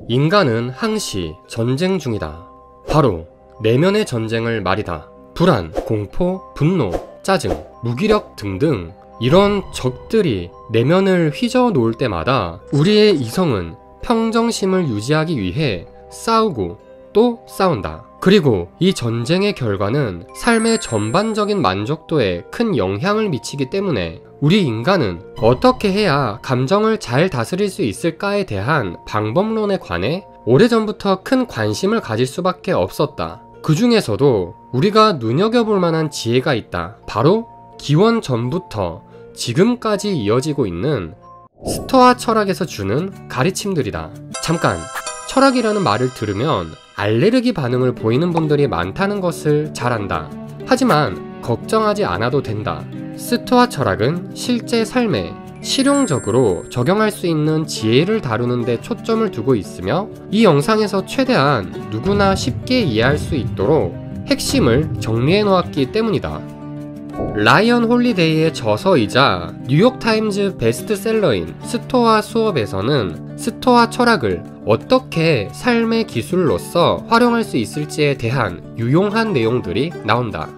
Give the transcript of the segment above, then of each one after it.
인간은 항시 전쟁 중이다. 바로 내면의 전쟁을 말이다. 불안, 공포, 분노, 짜증, 무기력 등등 이런 적들이 내면을 휘저어 놓을 때마다 우리의 이성은 평정심을 유지하기 위해 싸우고 또 싸운다. 그리고 이 전쟁의 결과는 삶의 전반적인 만족도에 큰 영향을 미치기 때문에 우리 인간은 어떻게 해야 감정을 잘 다스릴 수 있을까에 대한 방법론에 관해 오래전부터 큰 관심을 가질 수밖에 없었다. 그 중에서도 우리가 눈여겨볼 만한 지혜가 있다. 바로 기원 전부터 지금까지 이어지고 있는 스토아 철학에서 주는 가르침들이다. 잠깐, 철학이라는 말을 들으면 알레르기 반응을 보이는 분들이 많다는 것을 잘 안다. 하지만 걱정하지 않아도 된다. 스토아 철학은 실제 삶에 실용적으로 적용할 수 있는 지혜를 다루는 데 초점을 두고 있으며 이 영상에서 최대한 누구나 쉽게 이해할 수 있도록 핵심을 정리해 놓았기 때문이다. 라이언 홀리데이의 저서이자 뉴욕타임즈 베스트셀러인 스토아 수업에서는 스토아 철학을 어떻게 삶의 기술로서 활용할 수 있을지에 대한 유용한 내용들이 나온다.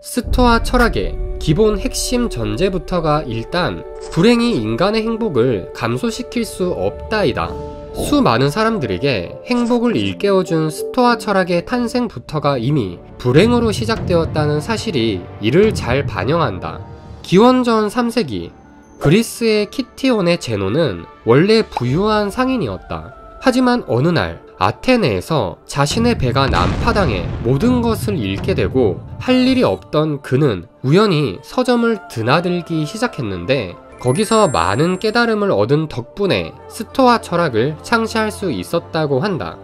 스토아 철학의 기본 핵심 전제부터가 일단 불행이 인간의 행복을 감소시킬 수 없다이다. 수많은 사람들에게 행복을 일깨워준 스토아 철학의 탄생부터가 이미 불행으로 시작되었다는 사실이 이를 잘 반영한다. 기원전 3세기 그리스의 키티온의 제노는 원래 부유한 상인이었다. 하지만 어느 날 아테네에서 자신의 배가 난파당해 모든 것을 잃게 되고 할 일이 없던 그는 우연히 서점을 드나들기 시작했는데 거기서 많은 깨달음을 얻은 덕분에 스토아 철학을 창시할 수 있었다고 한다.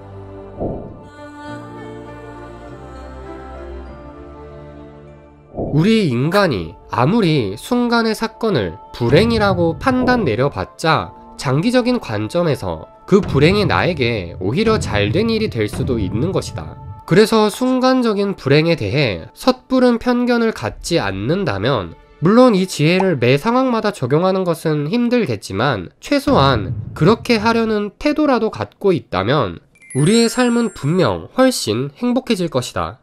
우리 인간이 아무리 순간의 사건을 불행이라고 판단 내려봤자 장기적인 관점에서 그 불행이 나에게 오히려 잘된 일이 될 수도 있는 것이다. 그래서 순간적인 불행에 대해 섣부른 편견을 갖지 않는다면 물론 이 지혜를 매 상황마다 적용하는 것은 힘들겠지만 최소한 그렇게 하려는 태도라도 갖고 있다면 우리의 삶은 분명 훨씬 행복해질 것이다.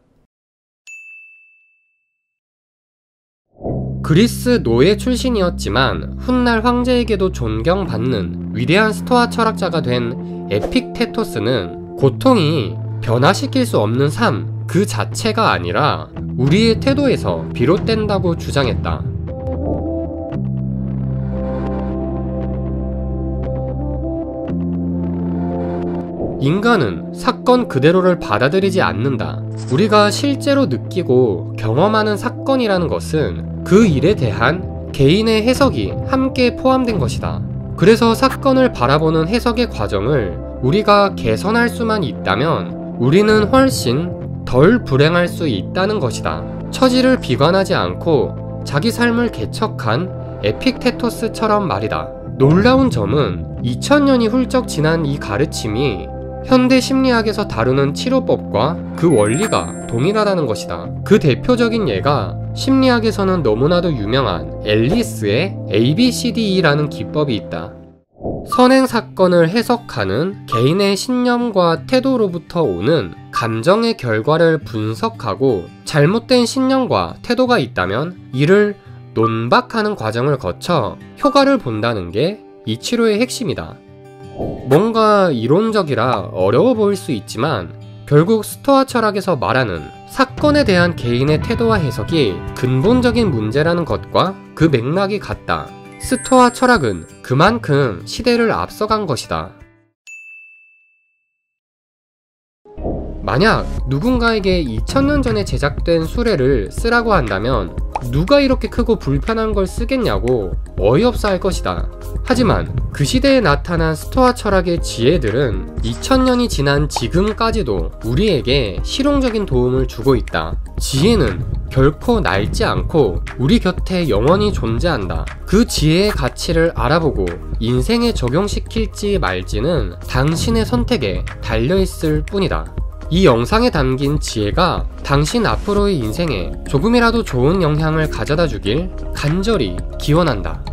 그리스 노예 출신이었지만 훗날 황제에게도 존경받는 위대한 스토아 철학자가 된 에픽테토스는 고통이 변화시킬 수 없는 삶 그 자체가 아니라 우리의 태도에서 비롯된다고 주장했다. 인간은 사건 그대로를 받아들이지 않는다. 우리가 실제로 느끼고 경험하는 사건이라는 것은 그 일에 대한 개인의 해석이 함께 포함된 것이다. 그래서 사건을 바라보는 해석의 과정을 우리가 개선할 수만 있다면 우리는 훨씬 덜 불행할 수 있다는 것이다. 처지를 비관하지 않고 자기 삶을 개척한 에픽테토스처럼 말이다. 놀라운 점은 2000년이 훌쩍 지난 이 가르침이 현대 심리학에서 다루는 치료법과 그 원리가 동일하다는 것이다. 그 대표적인 예가 심리학에서는 너무나도 유명한 앨리스의 ABCDE라는 기법이 있다. 선행 사건을 해석하는 개인의 신념과 태도로부터 오는 감정의 결과를 분석하고 잘못된 신념과 태도가 있다면 이를 논박하는 과정을 거쳐 효과를 본다는 게 이 치료의 핵심이다. 뭔가 이론적이라 어려워 보일 수 있지만 결국 스토아 철학에서 말하는 사건에 대한 개인의 태도와 해석이 근본적인 문제라는 것과 그 맥락이 같다. 스토아 철학은 그만큼 시대를 앞서간 것이다. 만약 누군가에게 2000년 전에 제작된 수레를 쓰라고 한다면 누가 이렇게 크고 불편한 걸 쓰겠냐고 어이없어 할 것이다. 하지만 그 시대에 나타난 스토아 철학의 지혜들은 2000년이 지난 지금까지도 우리에게 실용적인 도움을 주고 있다. 지혜는 결코 낡지 않고 우리 곁에 영원히 존재한다. 그 지혜의 가치를 알아보고 인생에 적용시킬지 말지는 당신의 선택에 달려있을 뿐이다. 이 영상에 담긴 지혜가 당신 앞으로의 인생에 조금이라도 좋은 영향을 가져다 주길 간절히 기원한다.